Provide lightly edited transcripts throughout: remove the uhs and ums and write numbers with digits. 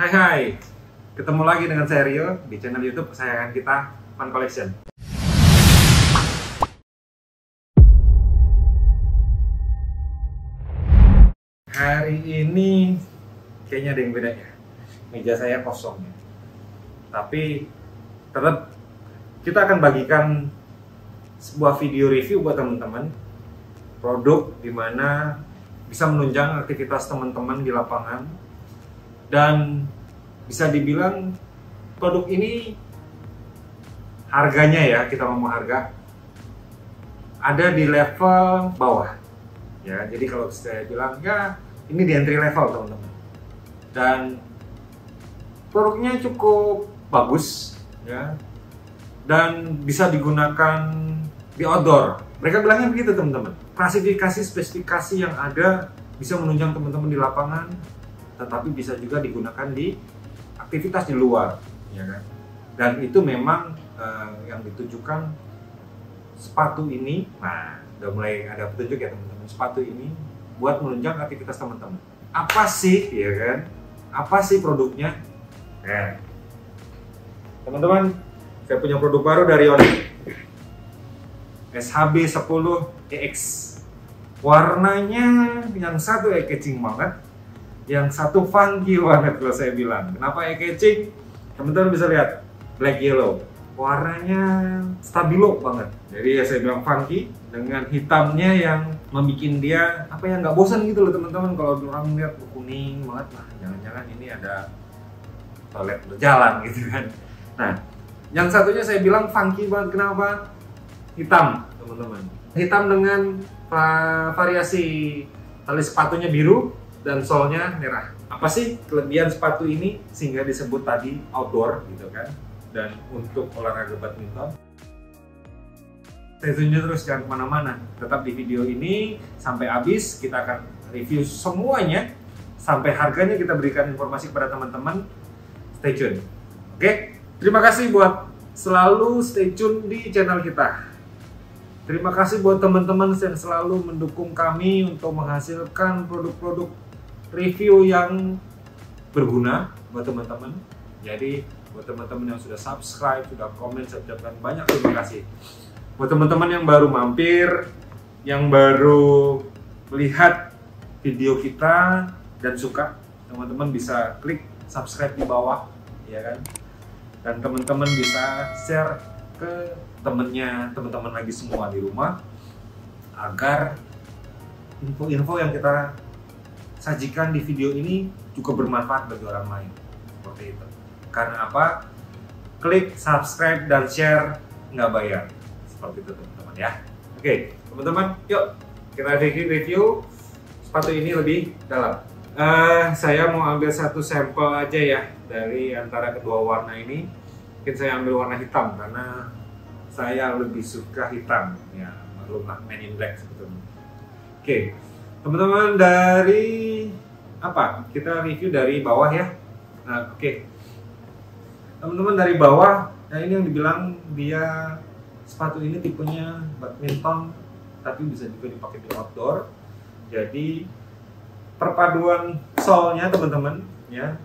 Hai hai, ketemu lagi dengan saya Rio di channel YouTube kesayangan kita, Fun Collection. Hari ini kayaknya ada yang beda ya. Meja saya kosong ya. Tapi tetap kita akan bagikan sebuah video review buat teman-teman. Produk dimana bisa menunjang aktivitas teman-teman di lapangan. Dan bisa dibilang produk ini harganya ya, kita ngomong harga, ada di level bawah ya. Jadi kalau saya bilang ya ini di entry level teman-teman, dan produknya cukup bagus ya, dan bisa digunakan di outdoor. Mereka bilangnya begitu teman-teman. Klasifikasi spesifikasi yang ada bisa menunjang teman-teman di lapangan, tetapi bisa juga digunakan di aktivitas di luar, ya kan? Dan itu memang yang ditujukan sepatu ini. Nah, udah mulai ada petunjuk ya teman-teman. Sepatu ini buat menunjang aktivitas teman-teman. Apa sih, ya kan? Apa sih produknya? Teman-teman, saya punya produk baru dari Yonex, SHB 10 EX. Warnanya yang satu eye-catching banget, yang satu funky banget kalau saya bilang. Kenapa eye-catching? Teman-teman bisa lihat, black yellow. Warnanya stabilo banget. Jadi ya saya bilang funky, dengan hitamnya yang membuat dia apa ya, nggak bosan gitu loh teman-teman. Kalau orang lihat kuning banget, nah jangan-jangan ini ada toilet berjalan gitu kan. Nah, yang satunya saya bilang funky banget. Kenapa? Hitam teman-teman. Hitam dengan variasi tali sepatunya biru dan solnya merah. Apa sih kelebihan sepatu ini sehingga disebut tadi outdoor gitu kan, dan untuk olahraga badminton? Stay tune terus, jangan kemana-mana, tetap di video ini sampai habis. Kita akan review semuanya sampai harganya kita berikan informasi kepada teman-teman. Stay tune. Oke, terima kasih buat selalu stay tune di channel kita. Terima kasih buat teman-teman yang selalu mendukung kami untuk menghasilkan produk-produk review yang berguna buat teman-teman. Jadi buat teman-teman yang sudah subscribe, sudah komen, saya ucapkan banyak terima kasih. Buat teman-teman yang baru mampir, yang baru melihat video kita dan suka, teman-teman bisa klik subscribe di bawah, ya kan? Dan teman-teman bisa share ke teman-teman lagi semua di rumah, agar info-info yang kita sajikan di video ini juga bermanfaat bagi orang lain. Seperti itu. Karena apa? Klik subscribe dan share nggak bayar. Seperti itu teman-teman ya. Oke, teman-teman, yuk kita review sepatu ini lebih dalam. Saya mau ambil satu sampel aja ya dari antara kedua warna ini. Mungkin saya ambil warna hitam karena saya lebih suka hitam. Ya, maklumlah, Men in Black sebetulnya. Oke. Teman-teman, dari apa? Kita review dari bawah ya. Nah, oke. Teman-teman, dari bawah, nah ini yang dibilang dia sepatu ini tipenya badminton, tapi bisa juga dipakai di outdoor. Jadi perpaduan solnya teman-teman, ya.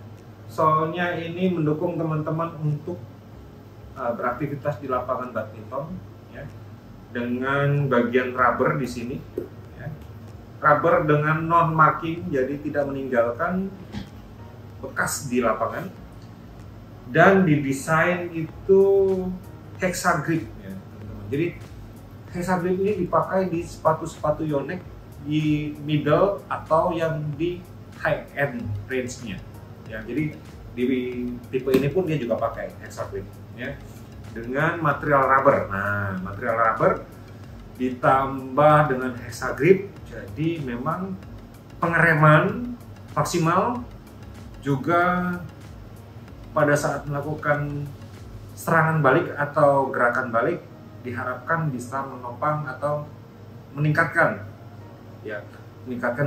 Solnya ini mendukung teman-teman untuk beraktivitas di lapangan badminton, ya. Dengan bagian rubber di sini. Rubber dengan non marking, jadi tidak meninggalkan bekas di lapangan, dan didesain itu hexagrip ya teman-teman. Jadi hexagrip ini dipakai di sepatu-sepatu Yonex di middle atau yang di high end range-nya ya. Jadi di tipe ini pun dia juga pakai hexagrip ya, dengan material rubber. Nah, material rubber ditambah dengan hexagrip, jadi memang pengereman maksimal, juga pada saat melakukan serangan balik atau gerakan balik diharapkan bisa menopang atau meningkatkan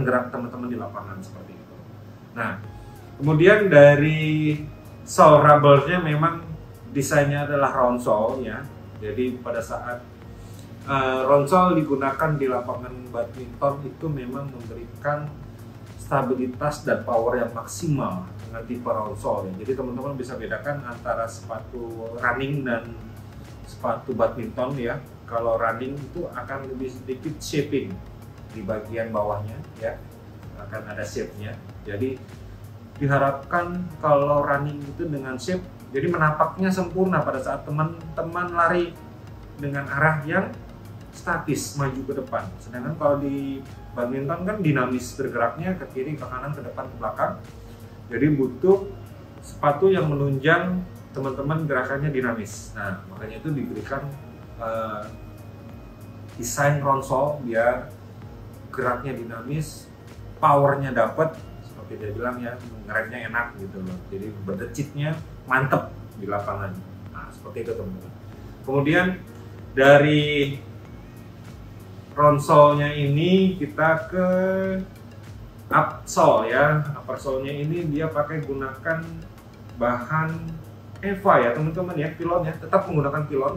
gerak teman-teman di lapangan seperti itu. Nah, kemudian dari sole rubbernya memang desainnya adalah round sole ya. Jadi pada saat round sole digunakan di lapangan badminton itu memang memberikan stabilitas dan power yang maksimal dengan tipe Ronsol ya. Jadi teman-teman bisa bedakan antara sepatu running dan sepatu badminton ya. Kalau running itu akan lebih sedikit shaping di bagian bawahnya ya, akan ada shape-nya. Jadi diharapkan kalau running itu dengan shape, jadi menapaknya sempurna pada saat teman-teman lari dengan arah yang statis maju ke depan. Sedangkan kalau di badminton kan dinamis bergeraknya ke kiri, ke kanan, ke depan, ke belakang. Jadi butuh sepatu yang menunjang teman-teman gerakannya dinamis. Nah, makanya itu diberikan desain Ronsol biar geraknya dinamis, powernya dapat, seperti dia bilang ya, ngeremnya enak gitu loh. Jadi berdecitnya mantep di lapangan. Nah, seperti itu teman-teman. Kemudian dari Ronsolnya ini kita ke upsole ya. Upper sole-nya ini dia pakai gunakan bahan EVA ya teman-teman ya, pilon ya, tetap menggunakan pilon.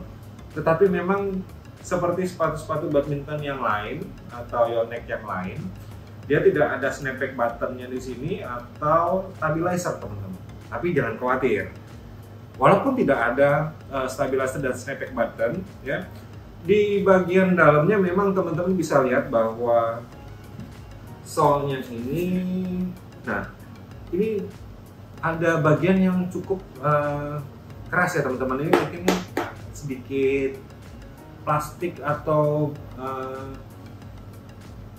Tetapi memang seperti sepatu-sepatu badminton yang lain atau Yonex yang lain, dia tidak ada snapback button-nya di sini atau stabilizer teman-teman. Tapi jangan khawatir, walaupun tidak ada stabilizer dan snapback button ya, di bagian dalamnya memang teman-teman bisa lihat bahwa sole-nya ini, nah ini ada bagian yang cukup keras ya teman-teman. Ini mungkin sedikit plastik atau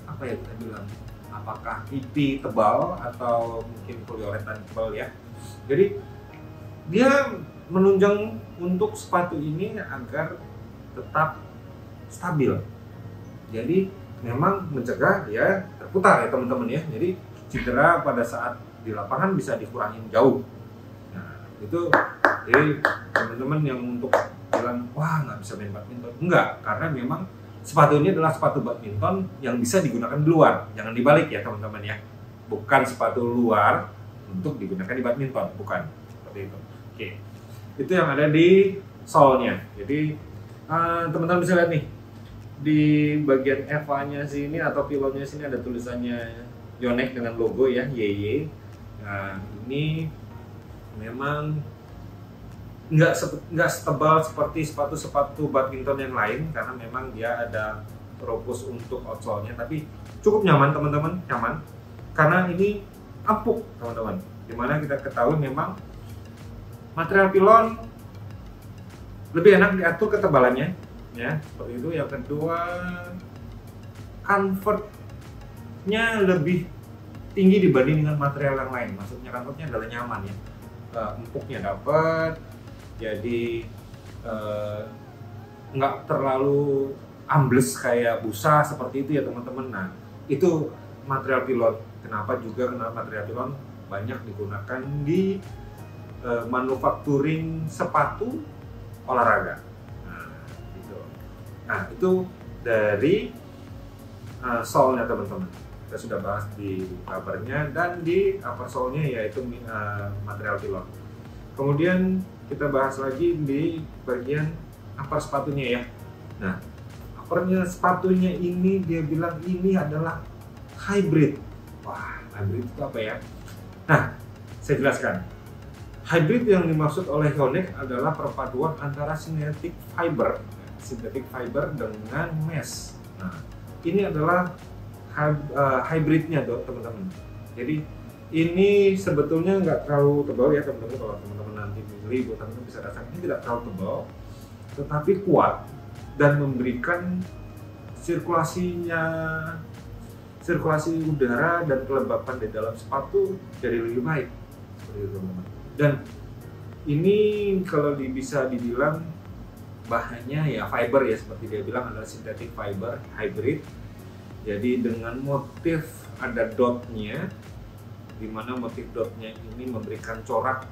apa ya kita bilang, apakah pipi tebal atau mungkin poliuretan tebal ya. Jadi dia menunjang untuk sepatu ini agar tetap stabil. Jadi memang mencegah ya terputar ya teman-teman ya. Jadi cedera pada saat di lapangan bisa dikurangin jauh. Nah itu jadi teman-teman yang untuk bilang wah nggak bisa main badminton, enggak, karena memang sepatu ini adalah sepatu badminton yang bisa digunakan di luar. Jangan dibalik ya teman-teman ya, bukan sepatu luar untuk digunakan di badminton, bukan seperti itu. Oke, itu yang ada di sole-nya. Jadi teman-teman bisa lihat nih di bagian EVA-nya sini atau pilonnya sini ada tulisannya Yonex dengan logo ya, YY. Nah ini memang nggak setebal seperti sepatu-sepatu badminton yang lain karena memang dia ada ropus untuk outsole-nya, tapi cukup nyaman teman-teman, nyaman karena ini empuk teman-teman. Dimana kita ketahui memang material pilon lebih enak diatur ketebalannya ya, seperti itu. Yang kedua, comfortnya lebih tinggi dibanding dengan material yang lain. Maksudnya comfortnya adalah nyaman ya, empuknya dapat, jadi nggak terlalu ambles kayak busa seperti itu ya teman-teman. Nah itu material pilon. Kenapa material pilon banyak digunakan di manufacturing sepatu olahraga. Nah itu dari sole-nya teman-teman. Kita sudah bahas di covernya dan di upper sole-nya yaitu material pilon. Kemudian kita bahas lagi di bagian upper sepatunya ya. Nah uppernya sepatunya ini dia bilang ini adalah hybrid. Wah, hybrid itu apa ya? Nah saya jelaskan. Hybrid yang dimaksud oleh Yonex adalah perpaduan antara synthetic fiber dengan mesh. Nah, ini adalah hybridnya tuh teman-teman. Jadi ini sebetulnya nggak terlalu tebal ya teman-teman. Kalau teman-teman nanti beli, buat teman-teman bisa rasakan ini tidak terlalu tebal, tetapi kuat dan memberikan sirkulasi udara dan kelembapan di dalam sepatu jadi lebih baik seperti itu teman-teman. Dan ini kalau bisa dibilang bahannya ya fiber ya, seperti dia bilang adalah synthetic fiber hybrid. Jadi dengan motif ada dotnya, dimana motif dotnya ini memberikan corak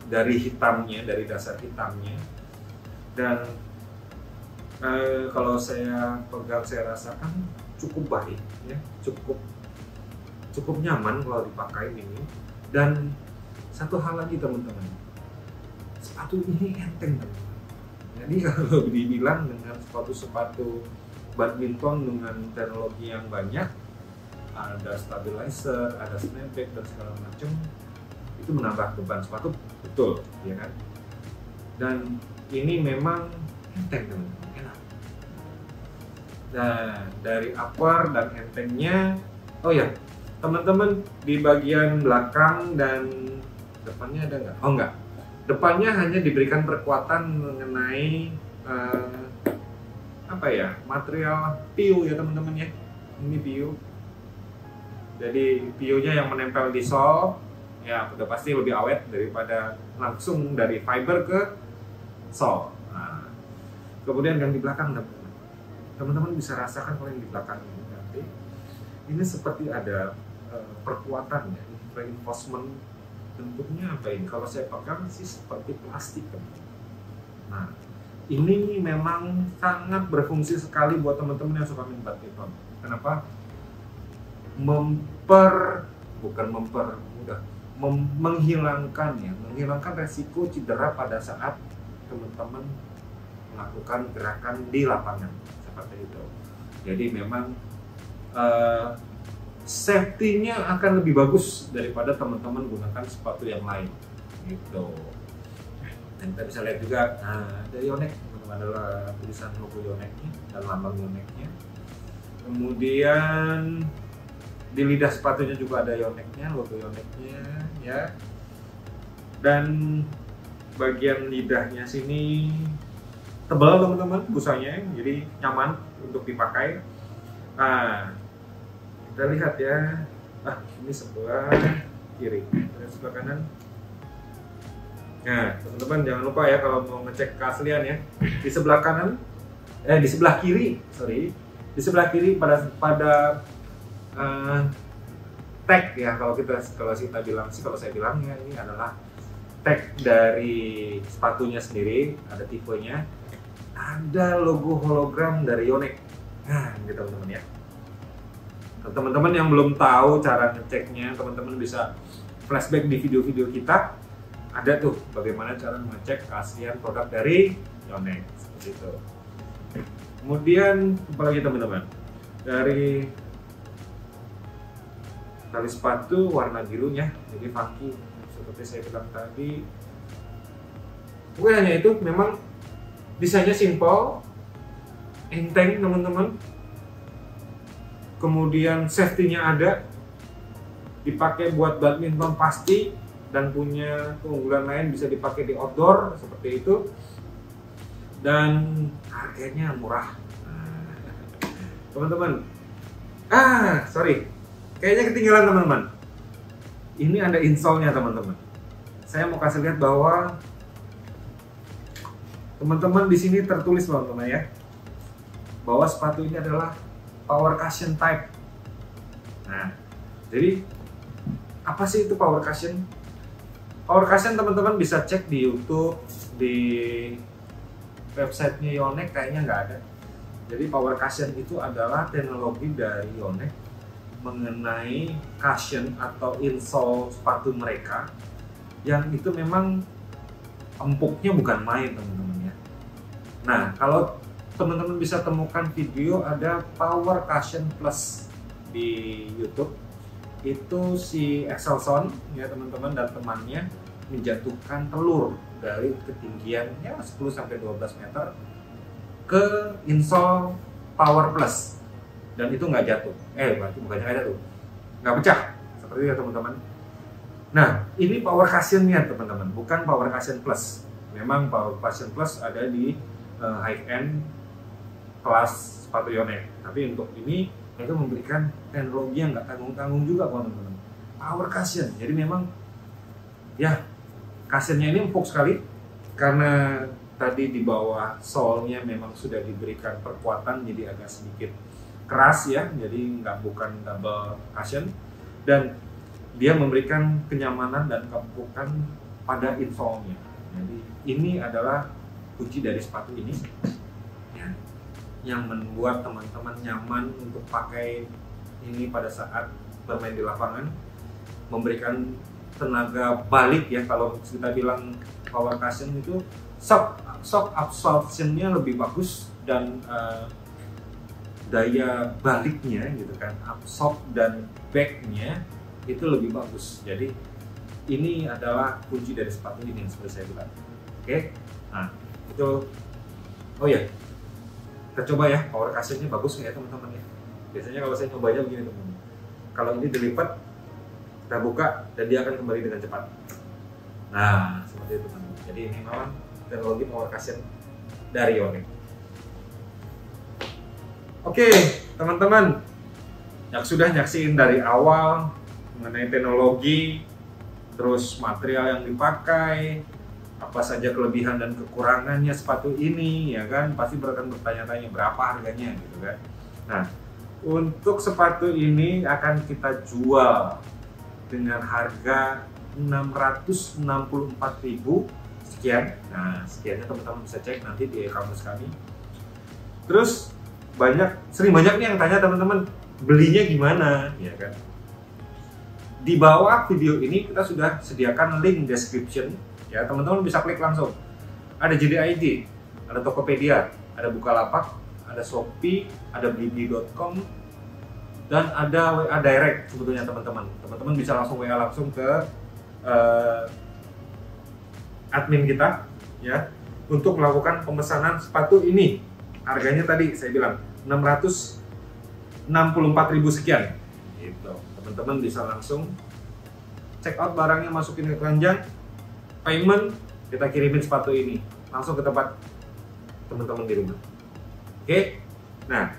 dari hitamnya, dari dasar hitamnya. Dan kalau saya pegang saya rasakan cukup baik ya, cukup nyaman kalau dipakai ini. Dan satu hal lagi teman-teman, sepatu ini enteng teman-teman. Jadi kalau dibilang dengan sepatu badminton dengan teknologi yang banyak, ada stabilizer, ada snapback dan segala macam, itu menambah beban sepatu, betul, ya kan? Dan ini memang enteng teman-teman, enak. Nah, dari upper dan entengnya, oh ya, teman-teman di bagian belakang dan depannya ada nggak? Oh nggak, depannya hanya diberikan perkuatan mengenai apa ya, material PU ya teman-teman ya. Ini PU. Jadi PU-nya yang menempel di sol, ya udah pasti lebih awet daripada langsung dari fiber ke sol. Nah, kemudian yang di belakang teman-teman bisa rasakan kalau yang di belakang ini nanti ini seperti ada perkuatan ya, reinforcement. Bentuknya apa ini? Kalau saya pegang sih seperti plastik kan. Nah, ini memang sangat berfungsi sekali buat teman-teman yang suka main badminton. Kenapa? Menghilangkan resiko cedera pada saat teman-teman melakukan gerakan di lapangan seperti itu. Jadi memang safety-nya akan lebih bagus daripada teman-teman gunakan sepatu yang lain gitu. Dan kita bisa lihat juga, nah, ada Yonex, teman-teman, adalah tulisan logo Yonexnya dan lambang Yonexnya. Kemudian di lidah sepatunya juga ada Yonexnya, logo Yonexnya ya. Dan bagian lidahnya sini tebal teman-teman, busanya, jadi nyaman untuk dipakai. Nah, kita lihat ya. Ini sebelah kiri dan sebelah kanan. Nah, teman-teman jangan lupa ya kalau mau ngecek keaslian ya. Di sebelah kanan, di sebelah kiri, di sebelah kiri pada tag ya, kalau saya bilang ya, ini adalah tag dari sepatunya sendiri, ada tipenya, ada logo hologram dari Yonex. Nah, gitu teman-teman ya. Teman-teman yang belum tahu cara ngeceknya, teman-teman bisa flashback di video-video kita. Ada tuh bagaimana cara mengecek keaslian produk dari Yonex seperti itu. Kemudian apalagi teman-teman, dari tali sepatu warna birunya, jadi funky seperti saya bilang tadi. Bukan hanya itu, memang desainnya simple, enteng teman-teman. Kemudian safety-nya ada, dipakai buat badminton pasti, dan punya keunggulan lain, bisa dipakai di outdoor seperti itu. Dan harganya murah teman-teman. Kayaknya ketinggalan teman-teman. Ini ada insole-nya teman-teman. Saya mau kasih lihat bahwa teman-teman di sini tertulis teman-teman ya, bahwa sepatu ini adalah power cushion type. Nah, jadi apa sih itu power cushion? Power cushion teman-teman bisa cek di YouTube, di websitenya Yonex kayaknya nggak ada. Jadi power cushion itu adalah teknologi dari Yonex mengenai cushion atau insole sepatu mereka, yang itu memang empuknya bukan main teman-teman ya. Nah, kalau teman-teman bisa temukan video, ada Power Cushion Plus di YouTube. Itu si Excelson ya teman-teman dan temannya menjatuhkan telur dari ketinggian ya 10-12 meter ke insole Power Plus, dan itu nggak jatuh. Bukannya nggak jatuh, nggak pecah seperti itu ya teman-teman. Nah, ini Power Cushion-nya teman-teman, bukan Power Cushion Plus. Memang Power Cushion Plus ada di high end kelas sepatu Yonex, tapi untuk ini itu memberikan teknologi yang nggak tanggung-tanggung juga teman-teman. Power cushion, jadi memang ya cushionnya ini empuk sekali karena tadi di bawah sole-nya memang sudah diberikan perkuatan, jadi agak sedikit keras ya, jadi bukan double cushion, dan dia memberikan kenyamanan dan keempukan pada insole-nya. Jadi ini adalah kunci dari sepatu ini ya, yang membuat teman-teman nyaman untuk pakai ini pada saat bermain di lapangan, memberikan tenaga balik ya. Kalau kita bilang power cushion itu shock absorption-nya lebih bagus, dan daya baliknya gitu kan, absorb dan back-nya itu lebih bagus. Jadi ini adalah kunci dari sepatu ini yang seperti saya bilang. Oke, nah itu, oh ya, kita coba ya power cushionnya bagus nggak ya teman-teman ya. Biasanya kalau saya cobanya begini teman-teman, kalau ini dilipat, kita buka dan dia akan kembali dengan cepat. Nah seperti itu teman-teman. Jadi ini memang teknologi power cushion dari Yonex. Oke teman-teman, yang sudah nyaksiin dari awal mengenai teknologi, terus material yang dipakai, apa saja kelebihan dan kekurangannya sepatu ini, ya kan, pasti akan bertanya-tanya berapa harganya gitu kan. Nah, untuk sepatu ini akan kita jual dengan harga 664.000 sekian. Nah, sekiannya teman-teman bisa cek nanti di e-commerce kami. Terus sering banyak nih yang tanya teman-teman, belinya gimana, ya kan? Di bawah video ini kita sudah sediakan link description, ya teman-teman bisa klik langsung. Ada JD.id, ada Tokopedia, ada Bukalapak, ada Shopee, ada Blibli.com, dan ada WA Direct sebetulnya teman-teman. Teman-teman bisa langsung WA langsung ke admin kita, ya, untuk melakukan pemesanan sepatu ini. Harganya tadi saya bilang 664.000 sekian. Gitu. Teman-teman bisa langsung check out barangnya, masukin ke keranjang, payment, kita kirimin sepatu ini langsung ke tempat teman-teman di rumah. Oke, nah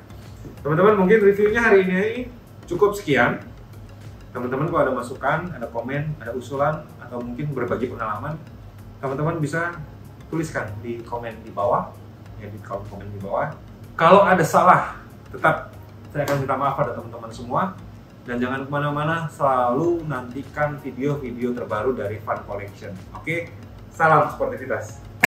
teman-teman mungkin reviewnya hari ini cukup sekian. Teman-teman kalau ada masukan, ada komen, ada usulan, atau mungkin berbagi pengalaman, teman-teman bisa tuliskan di komen di bawah, ya di komen di bawah. Kalau ada salah, tetap saya akan minta maaf pada teman-teman semua. Dan jangan kemana-mana, selalu nantikan video-video terbaru dari Fun Collection. Oke, salam sportivitas.